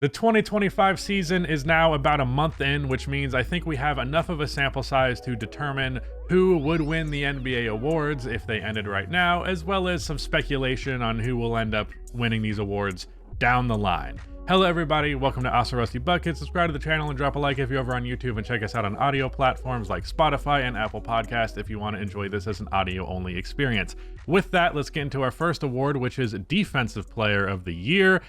The 2025 season is now about a month in, which means I think we have enough of a sample size to determine who would win the NBA awards if they ended right now, as well as some speculation on who will end up winning these awards down the line. Hello everybody, welcome to Asa Rusty Bucket. Subscribe to the channel and drop a like if you're over on YouTube, and check us out on audio platforms like Spotify and Apple Podcast if you want to enjoy this as an audio-only experience. With that, let's get into our first award, which is Defensive Player of the Year.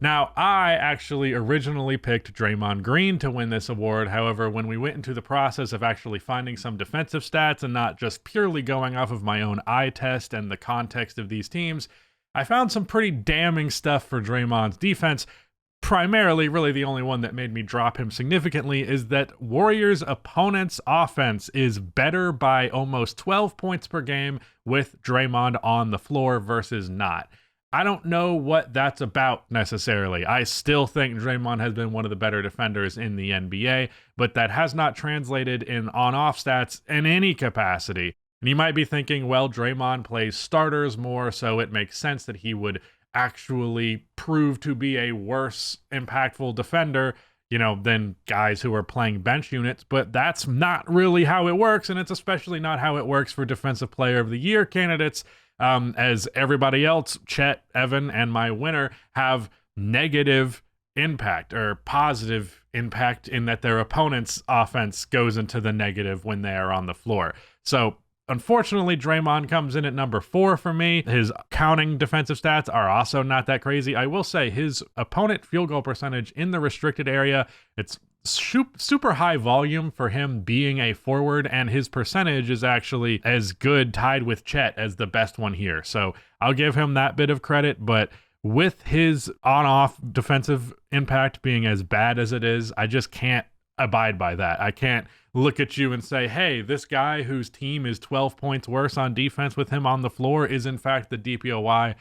Now, I actually originally picked Draymond Green to win this award. However, when we went into the process of actually finding some defensive stats and not just purely going off of my own eye test and the context of these teams, I found some pretty damning stuff for Draymond's defense. Primarily, really the only one that made me drop him significantly is that Warriors' opponents' offense is better by almost 12 points per game with Draymond on the floor versus not. I don't know what that's about necessarily. I still think Draymond has been one of the better defenders in the NBA, but that has not translated in on-off stats in any capacity. And you might be thinking, well, Draymond plays starters more, so it makes sense that he would actually prove to be a worse impactful defender, than guys who are playing bench units. But that's not really how it works, and it's especially not how it works for Defensive Player of the Year candidates. As everybody else, Chet, Evan, and my winner have negative impact or positive impact in that their opponent's offense goes into the negative when they are on the floor. So unfortunately, Draymond comes in at number 4 for me. His counting defensive stats are also not that crazy. I will say his opponent field goal percentage in the restricted area, it's super high volume for him being a forward, and his percentage is actually as good, tied with Chet, as the best one here. So I'll give him that bit of credit, but with his on-off defensive impact being as bad as it is, I just can't abide by that. I can't look at you and say, hey, this guy whose team is 12 points worse on defense with him on the floor is in fact the DPOY.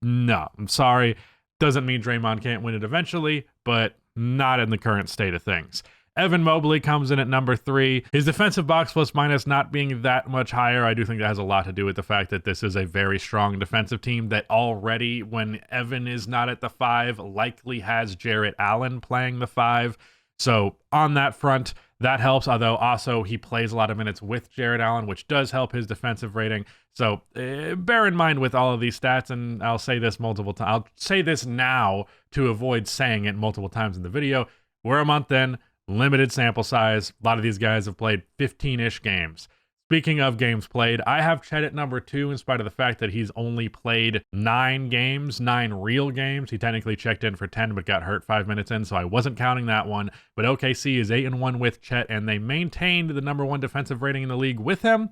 No, I'm sorry. Doesn't mean Draymond can't win it eventually, but not in the current state of things. Evan Mobley comes in at number 3. His defensive box plus minus not being that much higher, I do think that has a lot to do with the fact that this is a very strong defensive team that already, when Evan is not at the 5, likely has Jarrett Allen playing the 5. So on that front, that helps, although also he plays a lot of minutes with Jarrett Allen, which does help his defensive rating. So bear in mind with all of these stats, and I'll say this multiple times. I'll say this now to avoid saying it multiple times in the video. We're a month in, limited sample size. A lot of these guys have played 15-ish games. Speaking of games played, I have Chet at number 2 in spite of the fact that he's only played 9 games, 9 real games. He technically checked in for 10 but got hurt 5 minutes in, so I wasn't counting that one. But OKC is 8-1 with Chet, and they maintained the number 1 defensive rating in the league with him.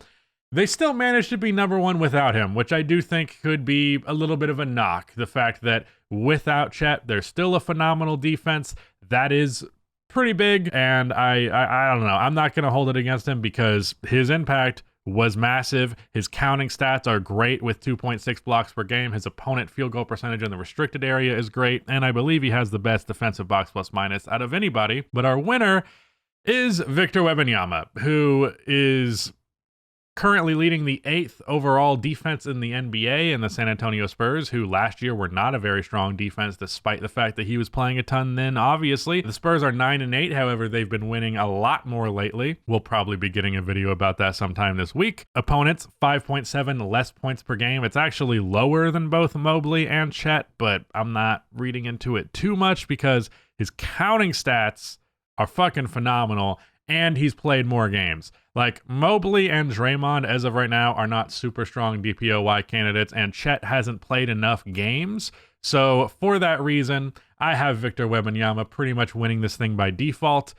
They still managed to be number 1 without him, which I do think could be a little bit of a knock. The fact that without Chet, there's still a phenomenal defense. That is pretty big, and I don't know. I'm not going to hold it against him because his impact was massive. His counting stats are great with 2.6 blocks per game. His opponent field goal percentage in the restricted area is great, and I believe he has the best defensive box plus minus out of anybody. But our winner is Victor Wembanyama, who is currently leading the 8th overall defense in the NBA in the San Antonio Spurs, who last year were not a very strong defense despite the fact that he was playing a ton then, obviously. The Spurs are 9-8, however, they've been winning a lot more lately. We'll probably be getting a video about that sometime this week. Opponents, 5.7 less points per game. It's actually lower than both Mobley and Chet, but I'm not reading into it too much because his counting stats are fucking phenomenal, and he's played more games. Like, Mobley and Draymond, as of right now, are not super strong DPOY candidates, and Chet hasn't played enough games. So, for that reason, I have Victor Wembanyama pretty much winning this thing by default.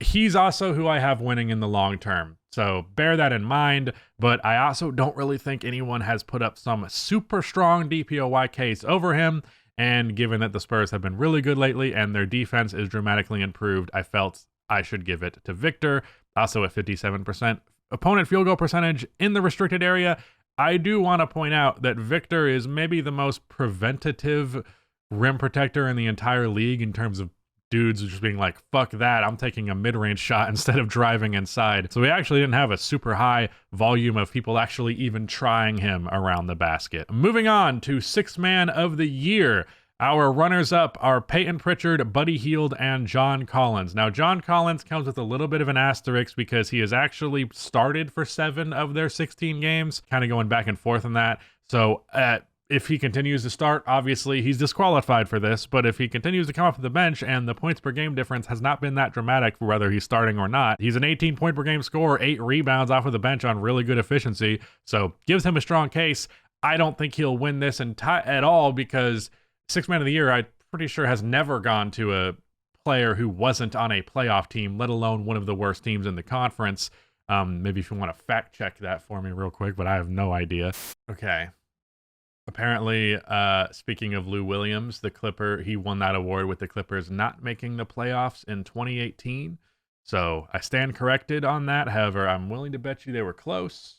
He's also who I have winning in the long term. So, bear that in mind, but I also don't really think anyone has put up some super strong DPOY case over him. And given that the Spurs have been really good lately and their defense is dramatically improved, I felt I should give it to Victor. Also at 57% opponent field goal percentage in the restricted area. I do want to point out that Victor is maybe the most preventative rim protector in the entire league in terms of dudes just being like, fuck that, I'm taking a mid-range shot instead of driving inside. So we actually didn't have a super high volume of people actually even trying him around the basket. Moving on to Sixth Man of the Year. Our runners-up are Peyton Pritchard, Buddy Hield, and John Collins. Now, John Collins comes with a little bit of an asterisk because he has actually started for 7 of their 16 games, kind of going back and forth on that. So, if he continues to start, obviously he's disqualified for this, but if he continues to come off the bench and the points per game difference has not been that dramatic for whether he's starting or not, he's an 18 point per game scorer, 8 rebounds off of the bench on really good efficiency, so gives him a strong case. I don't think he'll win this at all because Sixth Man of the Year, I'm pretty sure, has never gone to a player who wasn't on a playoff team, let alone one of the worst teams in the conference. Maybe if you want to fact check that for me real quick, but I have no idea. Okay. Apparently, speaking of Lou Williams, he won that award with the Clippers not making the playoffs in 2018. So I stand corrected on that. However, I'm willing to bet you they were close.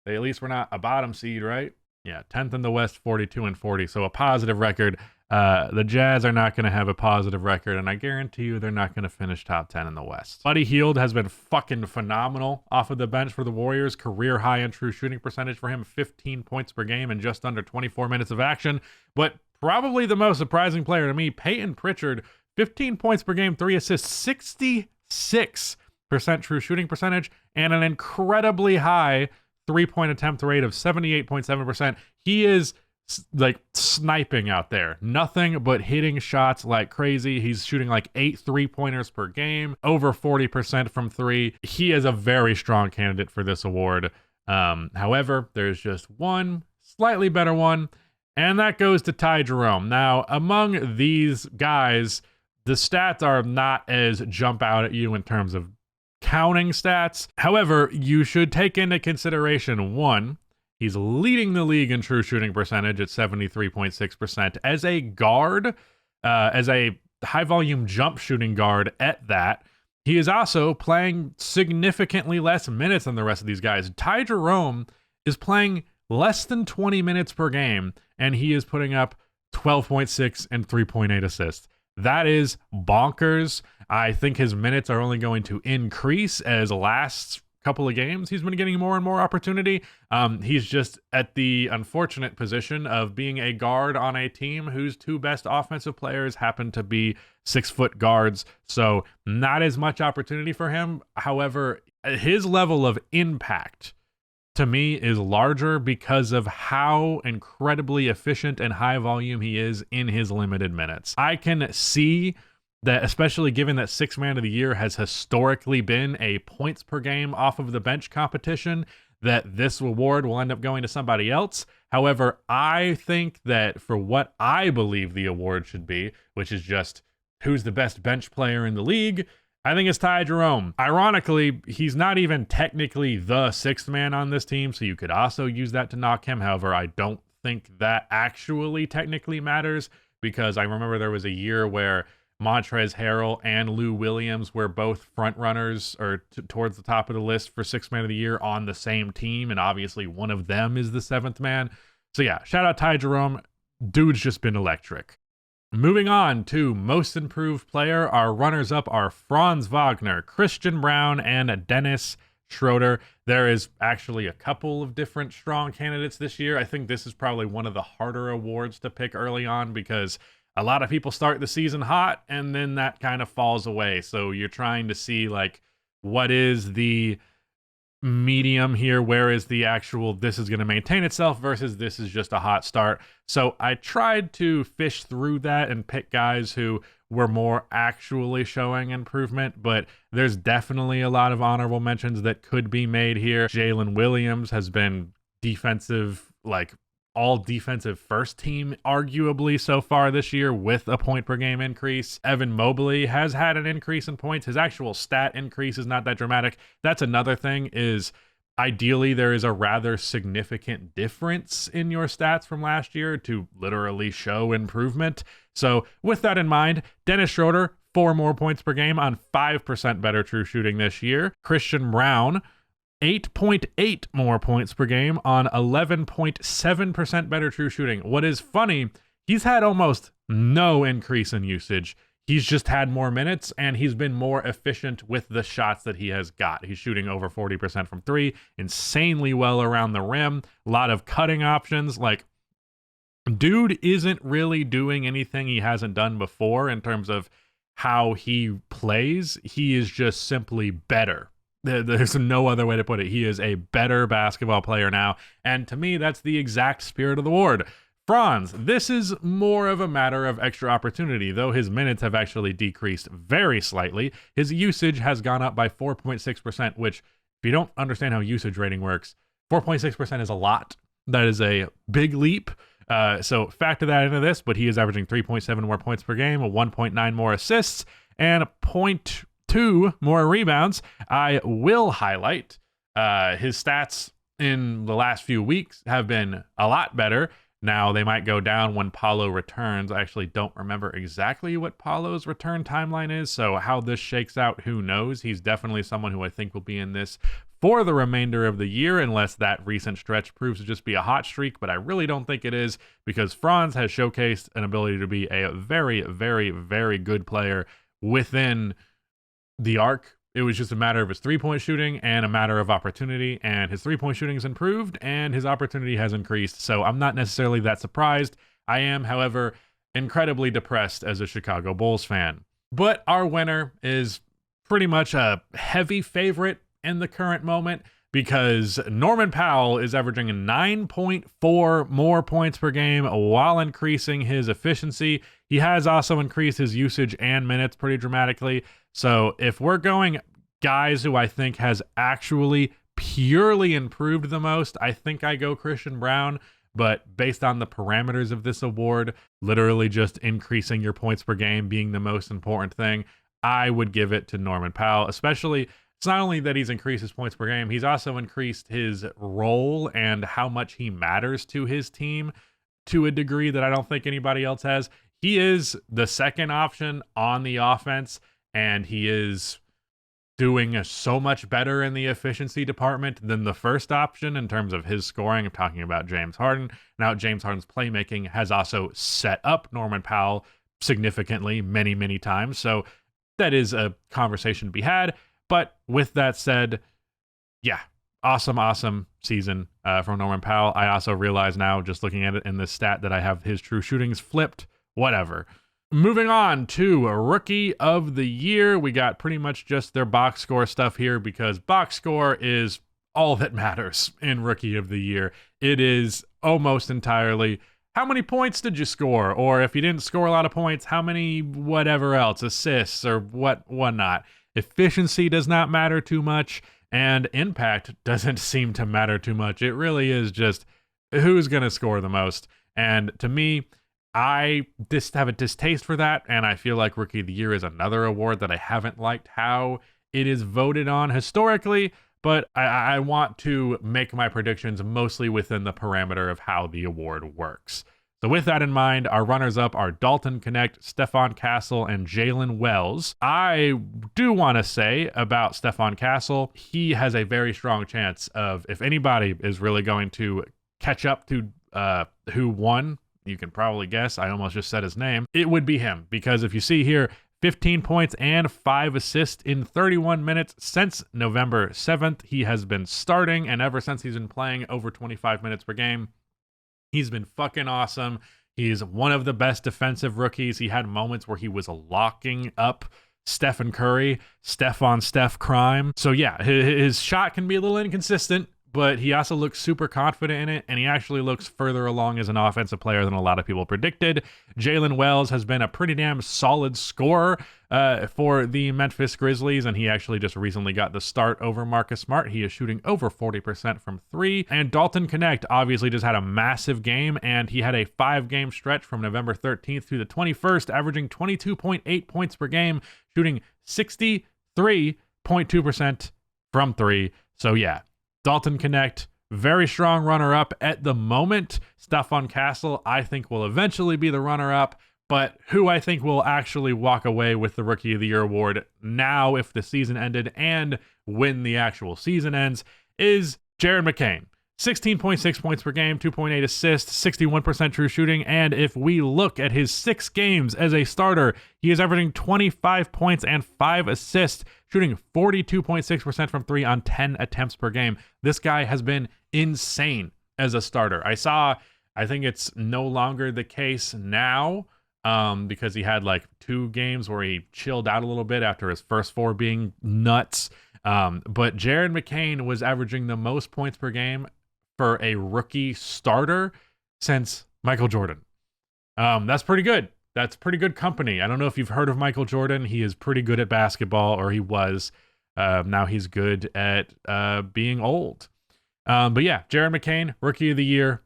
They at least were not a bottom seed, right? Yeah, 10th in the West, 42-40. So a positive record. The Jazz are not going to have a positive record, and I guarantee you they're not going to finish top 10 in the West. Buddy Hield has been fucking phenomenal off of the bench for the Warriors. Career high in true shooting percentage for him, 15 points per game in just under 24 minutes of action. But probably the most surprising player to me, Peyton Pritchard, 15 points per game, 3 assists, 66% true shooting percentage, and an incredibly high three-point attempt rate of 78.7%. He is like sniping out there, nothing but hitting shots like crazy. He's shooting like 8 3-pointers per game, over 40% from 3. He is a very strong candidate for this award. However, there's just one slightly better one, and that goes to Ty Jerome. Now, among these guys, the stats are not as jump out at you in terms of counting stats. However, you should take into consideration, one, he's leading the league in true shooting percentage at 73.6% as a guard, as a high volume jump shooting guard at that. He is also playing significantly less minutes than the rest of these guys. Ty Jerome is playing less than 20 minutes per game, and he is putting up 12.6 and 3.8 assists. That is bonkers. I think his minutes are only going to increase as the last couple of games he's been getting more and more opportunity. He's just at the unfortunate position of being a guard on a team whose 2 best offensive players happen to be 6-foot guards, so not as much opportunity for him. However, his level of impact to me is larger because of how incredibly efficient and high volume he is in his limited minutes. I can see that, especially given that Sixth Man of the Year has historically been a points per game off of the bench competition, that this award will end up going to somebody else. However, I think that for what I believe the award should be, which is just who's the best bench player in the league, I think it's Ty Jerome. Ironically, he's not even technically the 6th man on this team, so you could also use that to knock him. However, I don't think that actually technically matters, because I remember there was a year where Montrezl Harrell and Lou Williams were both front runners or towards the top of the list for 6th man of the year on the same team, and obviously one of them is the 7th man. So yeah, shout out Ty Jerome. Dude's just been electric. Moving on to most improved player, our runners-up are Franz Wagner, Christian Braun, and Dennis Schroeder. There is actually a couple of different strong candidates this year. I think this is probably one of the harder awards to pick early on because a lot of people start the season hot and then that kind of falls away. So you're trying to see like what is the medium here, where is the actual this is going to maintain itself versus this is just a hot start. So I tried to fish through that and pick guys who were more actually showing improvement, but there's definitely a lot of honorable mentions that could be made here. Jalen Williams has been defensive, like all defensive first team arguably so far this year with a point per game increase. Evan Mobley has had an increase in points. His actual stat increase is not that dramatic. That's another thing, is ideally there is a rather significant difference in your stats from last year to literally show improvement. So with that in mind, Dennis Schroeder, 4 more points per game on 5% better true shooting this year. Christian Braun, 8.8 more points per game on 11.7% better true shooting. What is funny, he's had almost no increase in usage. He's just had more minutes, and he's been more efficient with the shots that he has got. He's shooting over 40% from 3, insanely well around the rim, a lot of cutting options. Like, Dude isn't really doing anything he hasn't done before in terms of how he plays. He is just simply better. There's no other way to put it. He is a better basketball player now. And to me, that's the exact spirit of the award. Franz, this is more of a matter of extra opportunity. Though his minutes have actually decreased very slightly, his usage has gone up by 4.6%, which, if you don't understand how usage rating works, 4.6% is a lot. That is a big leap. So factor that into this, but he is averaging 3.7 more points per game, 1.9 more assists, and 0.2 more rebounds. I will highlight his stats in the last few weeks have been a lot better. Now, they might go down when Paulo returns. I actually don't remember exactly what Paulo's return timeline is, so how this shakes out, who knows? He's definitely someone who I think will be in this for the remainder of the year, unless that recent stretch proves to just be a hot streak, but I really don't think it is, because Franz has showcased an ability to be a very, very, very good player within the arc. It was just a matter of his three-point shooting and a matter of opportunity, and his three-point shooting has improved and his opportunity has increased, so I'm not necessarily that surprised. I am, however, incredibly depressed as a Chicago Bulls fan. But our winner is pretty much a heavy favorite in the current moment, because Norman Powell is averaging 9.4 more points per game while increasing his efficiency. He has also increased his usage and minutes pretty dramatically. So if we're going guys who I think has actually purely improved the most, I think I go Christian Braun. But based on the parameters of this award, literally just increasing your points per game being the most important thing, I would give it to Norman Powell. Especially, it's not only that he's increased his points per game, he's also increased his role and how much he matters to his team to a degree that I don't think anybody else has. He is the second option on the offense, and he is doing so much better in the efficiency department than the first option in terms of his scoring. I'm talking about James Harden. Now, James Harden's playmaking has also set up Norman Powell significantly many, many times. So that is a conversation to be had. But with that said, yeah, awesome season from Norman Powell. I also realize now, just looking at it in this stat, that I have his true shootings flipped. Whatever. Moving on to Rookie of the Year. We got pretty much just their box score stuff here, because box score is all that matters in Rookie of the Year. It is almost entirely how many points did you score, or if you didn't score a lot of points, how many whatever else, assists or whatnot. Efficiency does not matter too much, and impact doesn't seem to matter too much. It really is just who's going to score the most. And to me, I just have a distaste for that, and I feel like Rookie of the Year is another award that I haven't liked how it is voted on historically, but I want to make my predictions mostly within the parameter of how the award works. So with that in mind, our runners-up are Dalton Knecht, Stephon Castle, and Jalen Wells. I do want to say about Stephon Castle, he has a very strong chance of, if anybody is really going to catch up to who won, you can probably guess, I almost just said his name, it would be him. Because if you see here, 15 points and 5 assists in 31 minutes since November 7th. He has been starting, and ever since he's been playing over 25 minutes per game, he's been fucking awesome. He's one of the best defensive rookies. He had moments where he was locking up Stephen Curry, Steph on Steph crime. So yeah, his shot can be a little inconsistent, but he also looks super confident in it, and he actually looks further along as an offensive player than a lot of people predicted. Jalen Wells has been a pretty damn solid scorer for the Memphis Grizzlies, and he actually just recently got the start over Marcus Smart. He is shooting over 40% from 3. And Dalton Knecht obviously just had a massive game, and he had a 5-game stretch from November 13th through the 21st, averaging 22.8 points per game, shooting 63.2% from 3. So yeah, Dalton Knecht, very strong runner-up at the moment. Stephon Castle, I think, will eventually be the runner-up, but who I think will actually walk away with the Rookie of the Year award now if the season ended and when the actual season ends is Jared McCain. 16.6 points per game, 2.8 assists, 61% true shooting, and if we look at his 6 games as a starter, he is averaging 25 points and 5 assists, shooting 42.6% from 3 on 10 attempts per game. This guy has been insane as a starter. I saw I think it's no longer the case now, because he had like 2 games where he chilled out a little bit after his first 4 being nuts. But Jared McCain was averaging the most points per game for a rookie starter since Michael Jordan. That's pretty good. That's pretty good company. I don't know if you've heard of Michael Jordan. He is pretty good at basketball, or he was. Now he's good at being old. But yeah, Jared McCain, Rookie of the Year,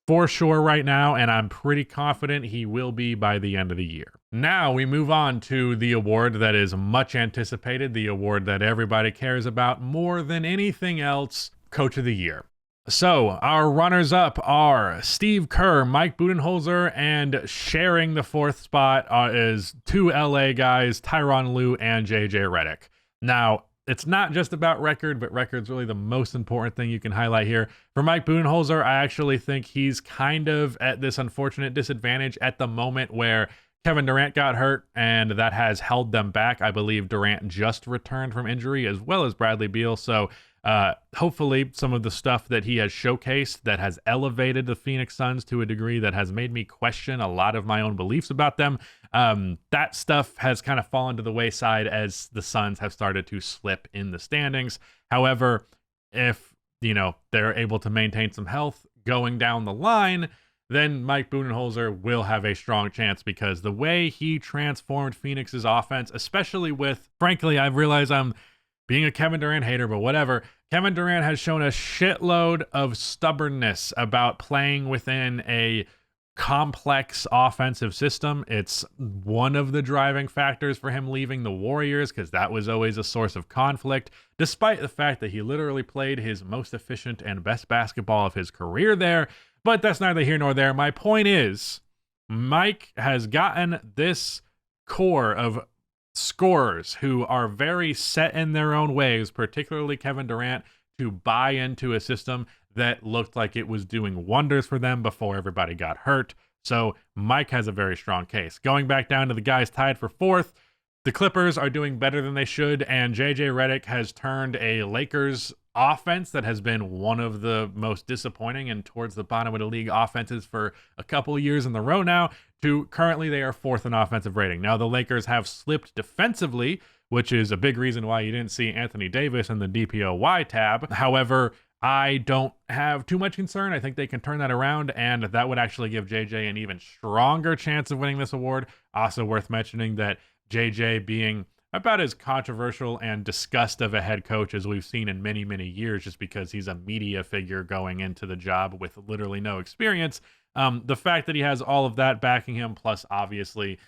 for sure right now, and I'm pretty confident he will be by the end of the year. Now we move on to the award that is much anticipated, the award that everybody cares about more than anything else, Coach of the Year. So our runners-up are Steve Kerr, Mike Budenholzer, and sharing the 4th spot is 2 LA guys, Tyronn Lue and JJ Redick. Now, it's not just about record, but record's really the most important thing you can highlight here. For Mike Budenholzer, I actually think he's kind of at this unfortunate disadvantage at the moment where Kevin Durant got hurt, and that has held them back. I believe Durant just returned from injury, as well as Bradley Beal. So hopefully some of the stuff that he has showcased that has elevated the Phoenix Suns to a degree that has made me question a lot of my own beliefs about them, that stuff has kind of fallen to the wayside as the Suns have started to slip in the standings. However, if they're able to maintain some health going down the line, then Mike Budenholzer will have a strong chance, because the way he transformed Phoenix's offense, especially with, frankly, I've realized I'm being a Kevin Durant hater, but whatever. Kevin Durant has shown a shitload of stubbornness about playing within a complex offensive system. It's one of the driving factors for him leaving the Warriors, because that was always a source of conflict, despite the fact that he literally played his most efficient and best basketball of his career there. But that's neither here nor there. My point is, Mike has gotten this core of scorers who are very set in their own ways, particularly Kevin Durant, to buy into a system that looked like it was doing wonders for them before everybody got hurt. So Mike has a very strong case. Going back down to the guys tied for 4th, the Clippers are doing better than they should, and JJ Redick has turned a Lakers offense that has been one of the most disappointing and towards the bottom of the league offenses for a couple of years in a row now, to currently they are 4th in offensive rating. Now the Lakers have slipped defensively, which is a big reason why you didn't see Anthony Davis in the DPOY tab. However, I don't have too much concern. I think they can turn that around, and that would actually give JJ an even stronger chance of winning this award. Also worth mentioning that JJ being about as controversial and disgust of a head coach as we've seen in many, many years, just because he's a media figure going into the job with literally no experience. The fact that he has all of that backing him, plus obviously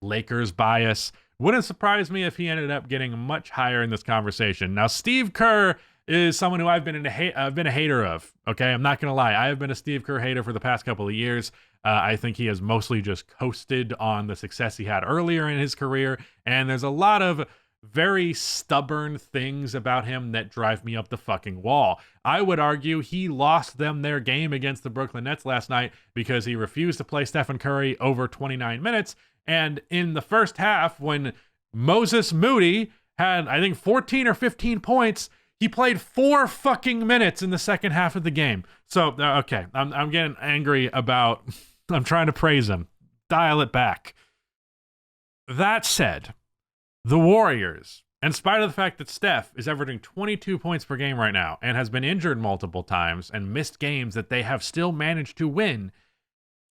Lakers bias, wouldn't surprise me if he ended up getting much higher in this conversation. Now, Steve Kerr is someone who I've been a hater of. Okay, I'm not gonna lie, I have been a Steve Kerr hater for the past couple of years. I think he has mostly just coasted on the success he had earlier in his career, and there's a lot of very stubborn things about him that drive me up the fucking wall. I would argue he lost them their game against the Brooklyn Nets last night because he refused to play Stephen Curry over 29 minutes, and in the first half, when Moses Moody had, I think, 14 or 15 points, he played 4 fucking minutes in the second half of the game. So, okay, I'm getting angry about... I'm trying to praise him. Dial it back. That said, the Warriors, in spite of the fact that Steph is averaging 22 points per game right now and has been injured multiple times and missed games that they have still managed to win,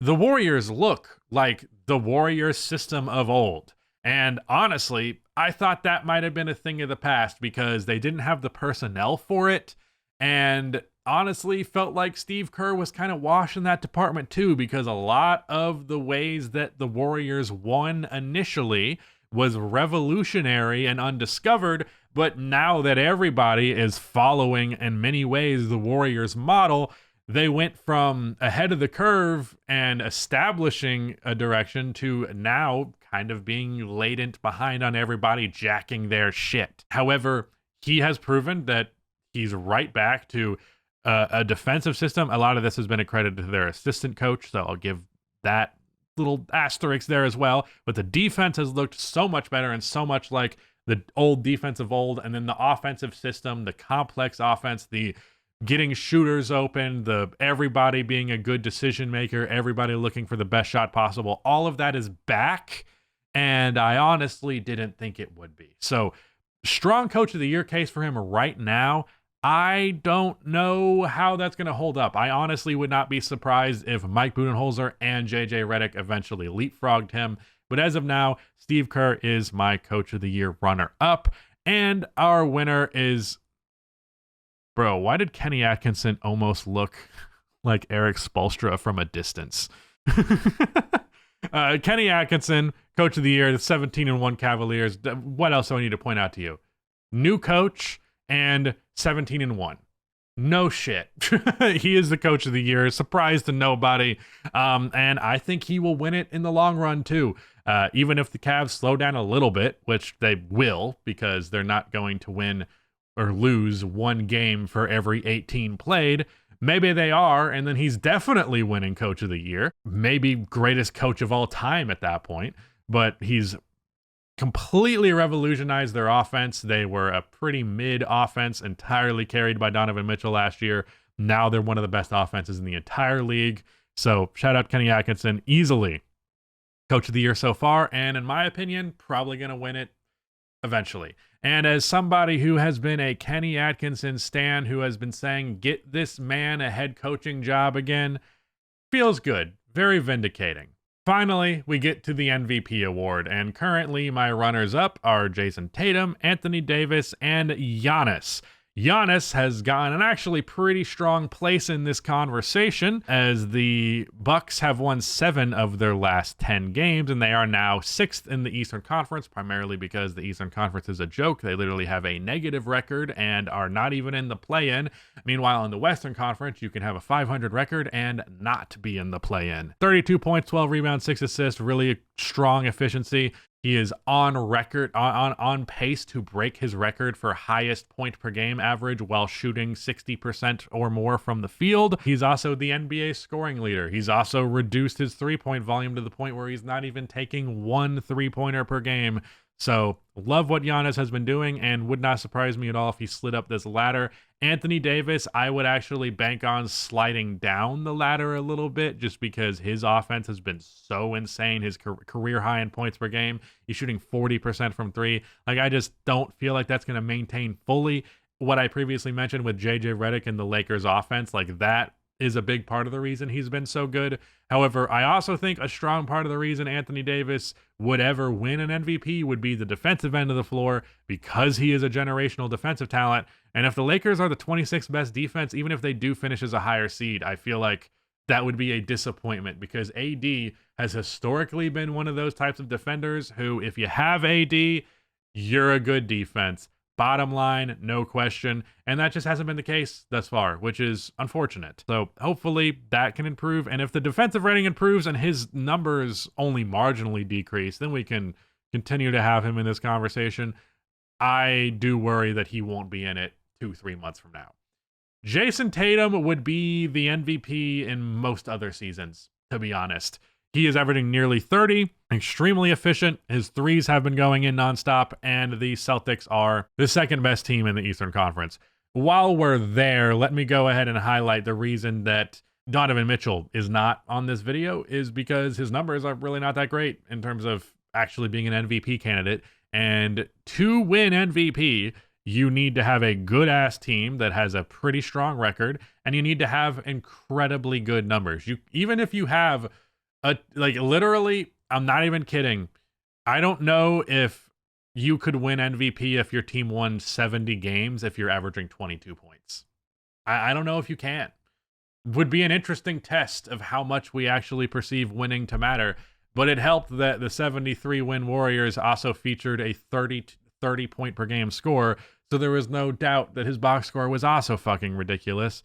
the Warriors look like the Warriors system of old. And honestly, I thought that might have been a thing of the past because they didn't have the personnel for it. And honestly, felt like Steve Kerr was kind of washed in that department too, because a lot of the ways that the Warriors won initially was revolutionary and undiscovered. But now that everybody is following in many ways the Warriors model, they went from ahead of the curve and establishing a direction to now kind of being latent behind on everybody jacking their shit. However, he has proven that he's right back to a defensive system. A lot of this has been accredited to their assistant coach, so I'll give that little asterisk there as well. But the defense has looked so much better and so much like the old defense of old. And then the offensive system, the complex offense, the getting shooters open, the everybody being a good decision maker, everybody looking for the best shot possible. All of that is back, and I honestly didn't think it would be. So, strong coach of the year case for him right now. I don't know how that's going to hold up. I honestly would not be surprised if Mike Budenholzer and JJ Redick eventually leapfrogged him. But as of now, Steve Kerr is my coach of the year runner-up. And our winner is... Bro, why did Kenny Atkinson almost look like Eric Spoelstra from a distance? Kenny Atkinson, coach of the year, the 17-1 Cavaliers. What else do I need to point out to you? New coach and 17-1. No shit. He is the coach of the year. Surprise to nobody. And I think he will win it in the long run too. Even if the Cavs slow down a little bit, which they will, because they're not going to win or lose one game for every 18 played. Maybe they are, and then he's definitely winning coach of the year. Maybe greatest coach of all time at that point. But he's completely revolutionized their offense. They were a pretty mid offense, entirely carried by Donovan Mitchell last year. Now they're one of the best offenses in the entire league. So shout out Kenny Atkinson, easily coach of the year so far, and in my opinion, probably going to win it eventually. And as somebody who has been a Kenny Atkinson stan, who has been saying, get this man a head coaching job again, feels good. Very vindicating. Finally, we get to the MVP award, and currently my runners-up are Jason Tatum, Anthony Davis, and Giannis. Giannis has gotten an actually pretty strong place in this conversation, as the Bucks have won 7 of their last 10 games, and they are now 6th in the Eastern Conference, primarily because the Eastern Conference is a joke. They literally have a negative record and are not even in the play-in. Meanwhile, in the Western Conference, you can have a 500 record and not be in the play-in. 32 points, 12 rebounds, 6 assists, really strong efficiency. He is on record, on pace to break his record for highest point per game average while shooting 60% or more from the field. He's also the NBA scoring leader. He's also reduced his three-point volume to the point where he's not even taking 1 3-pointer per game. So love what Giannis has been doing, and would not surprise me at all if he slid up this ladder. Anthony Davis, I would actually bank on sliding down the ladder a little bit, just because his offense has been so insane. His career high in points per game. He's shooting 40% from 3. Like, I just don't feel like that's going to maintain fully what I previously mentioned with JJ Redick and the Lakers offense. Like, that is a big part of the reason he's been so good. However, I also think a strong part of the reason Anthony Davis would ever win an MVP would be the defensive end of the floor, because he is a generational defensive talent. And if the Lakers are the 26th best defense, even if they do finish as a higher seed, I feel like that would be a disappointment, because AD has historically been one of those types of defenders who, if you have AD, you're a good defense. Bottom line, no question. And that just hasn't been the case thus far, which is unfortunate. So hopefully that can improve. And if the defensive rating improves and his numbers only marginally decrease, then we can continue to have him in this conversation. I do worry that he won't be in it 2-3 months from now. Jason Tatum would be the MVP in most other seasons, to be honest. He is averaging nearly 30, extremely efficient. His threes have been going in nonstop, and the Celtics are the second best team in the Eastern Conference. While we're there, let me go ahead and highlight the reason that Donovan Mitchell is not on this video is because his numbers are really not that great in terms of actually being an MVP candidate. And to win MVP, you need to have a good-ass team that has a pretty strong record, and you need to have incredibly good numbers. Even if you have literally, I'm not even kidding, I don't know if you could win MVP if your team won 70 games if you're averaging 22 points. I don't know if you can. Would be an interesting test of how much we actually perceive winning to matter, but it helped that the 73-win Warriors also featured a 30 point per game score, so there was no doubt that his box score was also fucking ridiculous.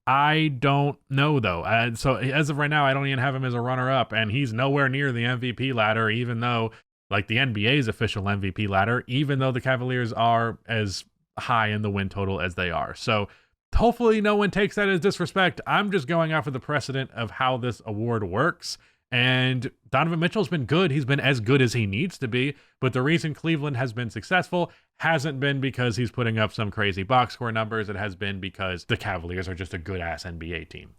I don't know, though. So as of right now, I don't even have him as a runner-up, and he's nowhere near the MVP ladder, even though, like the NBA's official MVP ladder, even though the Cavaliers are as high in the win total as they are. So hopefully no one takes that as disrespect. I'm just going off of the precedent of how this award works, And Donovan Mitchell's been good. He's been as good as he needs to be. But the reason Cleveland has been successful hasn't been because he's putting up some crazy box score numbers. It has been because the Cavaliers are just a good-ass NBA team.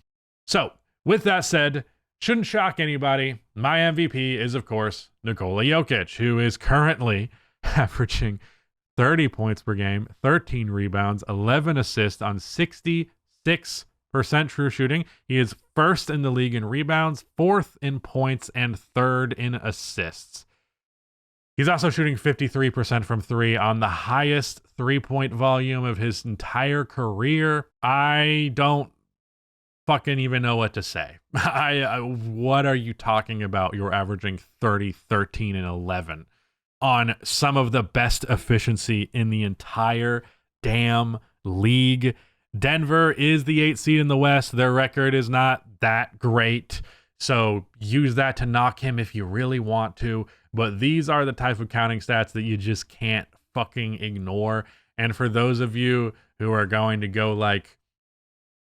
So, with that said, shouldn't shock anybody. My MVP is, of course, Nikola Jokic, who is currently averaging 30 points per game, 13 rebounds, 11 assists on 66% true shooting. He is first in the league in rebounds, fourth in points, and third in assists. He's also shooting 53% from three on the highest three-point volume of his entire career. I don't fucking even know what to say. What are you talking about? You're averaging 30, 13, and 11 on some of the best efficiency in the entire damn league. Denver is the 8th seed in the West. Their record is not that great, so use that to knock him if you really want to. But these are the type of counting stats that you just can't fucking ignore. And for those of you who are going to go like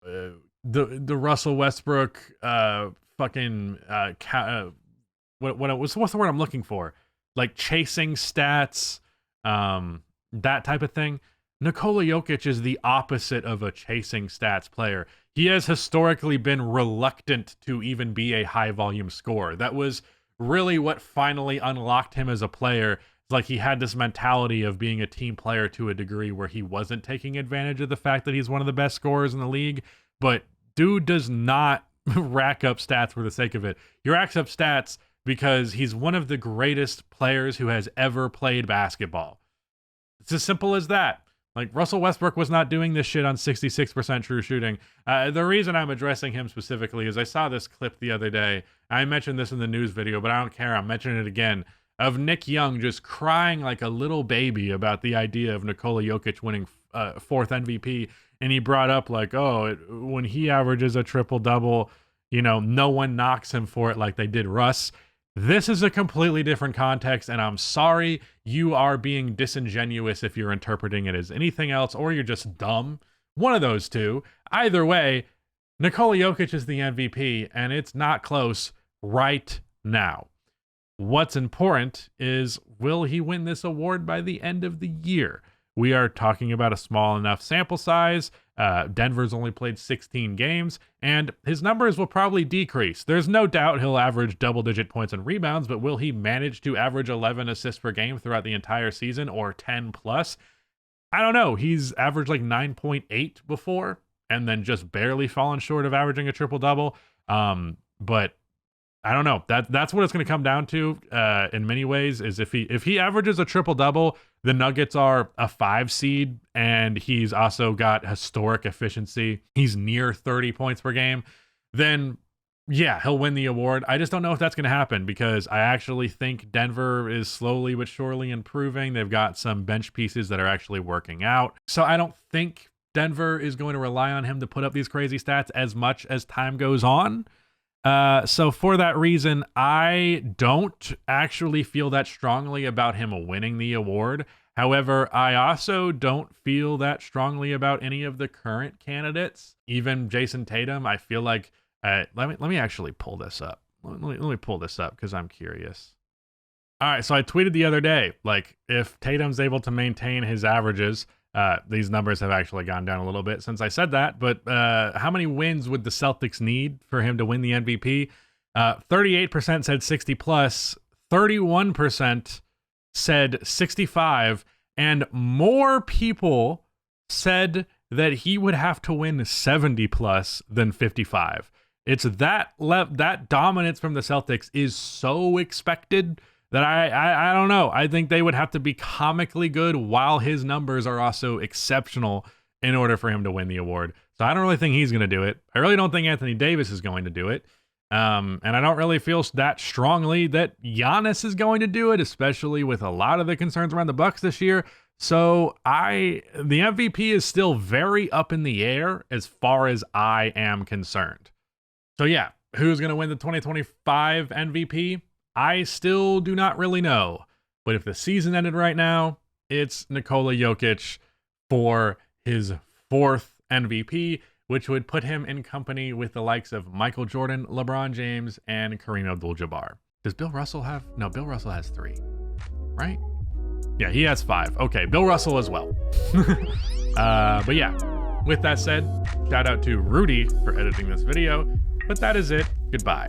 the Russell Westbrook what's the word I'm looking for? Like chasing stats, that type of thing. Nikola Jokic is the opposite of a chasing stats player. He has historically been reluctant to even be a high volume scorer. That was really what finally unlocked him as a player. It's like he had this mentality of being a team player to a degree where he wasn't taking advantage of the fact that he's one of the best scorers in the league. But dude does not rack up stats for the sake of it. He racks up stats because he's one of the greatest players who has ever played basketball. It's as simple as that. Like, Russell Westbrook was not doing this shit on 66% true shooting. The reason I'm addressing him specifically is I saw this clip the other day. I mentioned this in the news video, but I don't care. I'm mentioning it again. Of Nick Young just crying like a little baby about the idea of Nikola Jokic winning fourth MVP. And he brought up like, when he averages a triple-double, no one knocks him for it like they did Russ. This is a completely different context, and I'm sorry you are being disingenuous if you're interpreting it as anything else, or you're just dumb. One of those two. Either way, Nikola Jokic is the MVP, and it's not close right now. What's important is, will he win this award by the end of the year? We are talking about a small enough sample size. Denver's only played 16 games, and his numbers will probably decrease. There's no doubt he'll average double-digit points and rebounds, but will he manage to average 11 assists per game throughout the entire season, or 10 plus? I don't know. He's averaged like 9.8 before, and then just barely fallen short of averaging a triple-double. But I don't know. That's what it's going to come down to in many ways, is if he averages a triple-double, the Nuggets are a 5 seed, and he's also got historic efficiency. He's near 30 points per game. Then, yeah, he'll win the award. I just don't know if that's going to happen, because I actually think Denver is slowly but surely improving. They've got some bench pieces that are actually working out. So I don't think Denver is going to rely on him to put up these crazy stats as much as time goes on. So for that reason, I don't actually feel that strongly about him winning the award. However, I also don't feel that strongly about any of the current candidates. Even Jason Tatum, I feel like, let me actually pull this up. Let me pull this up because I'm curious. All right, so I tweeted the other day, like, if Tatum's able to maintain his averages, these numbers have actually gone down a little bit since I said that, but how many wins would the Celtics need for him to win the MVP? 38% said 60 plus, 31% said 65, and more people said that he would have to win 70 plus than 55. It's that dominance from the Celtics is so expected that I don't know. I think they would have to be comically good while his numbers are also exceptional in order for him to win the award. So I don't really think he's going to do it. I really don't think Anthony Davis is going to do it. And I don't really feel that strongly that Giannis is going to do it, especially with a lot of the concerns around the Bucks this year. So the MVP is still very up in the air as far as I am concerned. So yeah, who's going to win the 2025 MVP? I still do not really know. But if the season ended right now, it's Nikola Jokic for his 4th MVP, which would put him in company with the likes of Michael Jordan, LeBron James, and Kareem Abdul-Jabbar. Does Bill Russell have? No, Bill Russell has 3, right? Yeah, he has 5. Okay, Bill Russell as well. But yeah, with that said, shout out to Rudy for editing this video. But that is it. Goodbye.